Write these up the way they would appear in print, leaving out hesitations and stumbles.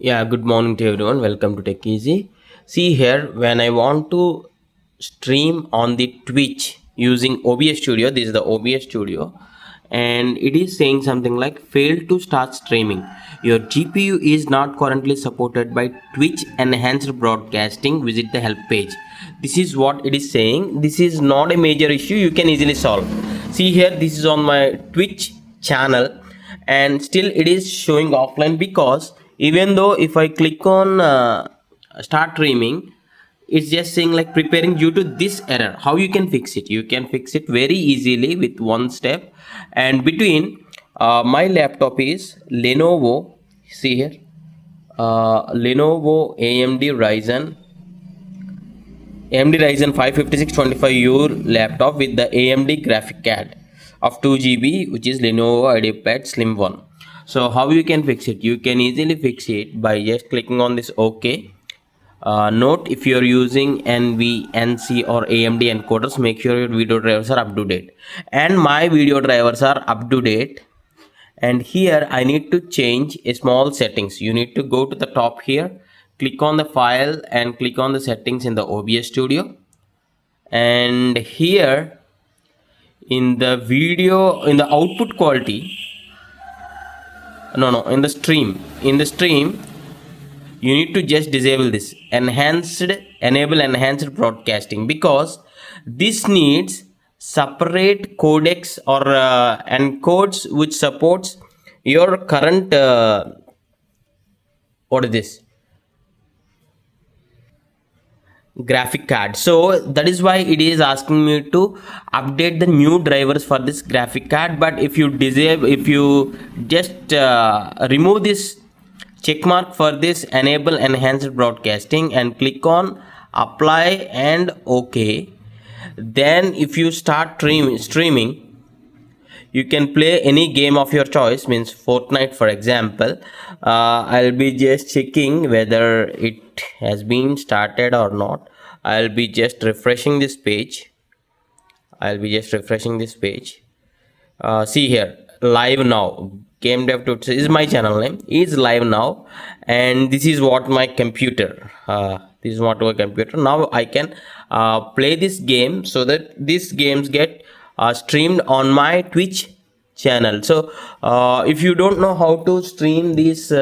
Yeah, good morning to everyone. Welcome to Tech Easy. See here, when I want to stream on the Twitch using OBS Studio, this is the OBS Studio, and it is saying something like failed to start streaming. Your GPU is not currently supported by Twitch Enhanced Broadcasting. Visit the help page. This is what it is saying. This is not a major issue. You can easily solve. See here, this is on my Twitch channel, and still it is showing offline because even though if I click on start streaming, it's just saying like preparing due to this error. How you can fix it? You can fix it very easily with one step. And between my laptop is Lenovo. See here, Lenovo AMD Ryzen 5 5625U laptop with the AMD graphic card of 2 GB, which is Lenovo IdeaPad Slim 1. So how you can fix it? You can easily fix it by just clicking on this OK. Note, if you're using NV, NC or AMD encoders, make sure your video drivers are up to date. And my video drivers are up to date. And here I need to change a small settings. You need to go to the top here, click on the file and click on the settings in the OBS Studio. And here in the video, in the output quality, in the stream, you need to just disable this enable enhanced broadcasting, because this needs separate codecs or encodes which supports your current what is this graphic card. So that is why it is asking me to update the new drivers for this graphic card. But if you just remove this check mark for this enable enhanced broadcasting and click on apply and OK, then if you start streaming, you can play any game of your choice, means Fortnite for example. I'll be just checking whether it has been started or not. I'll be just refreshing this page. See here, live now. Game Dev Tutorials is my channel name, is live now, and this is what my computer. Now I can play this game so that these games get streamed on my Twitch channel. So if you don't know how to stream these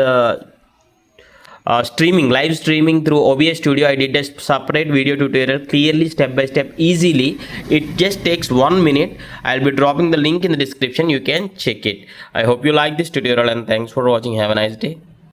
live streaming through OBS Studio, I did a separate video tutorial clearly step by step easily. It just takes 1 minute. I'll be dropping the link in the description. You can check it. I hope you like this tutorial and thanks for watching. Have a nice day.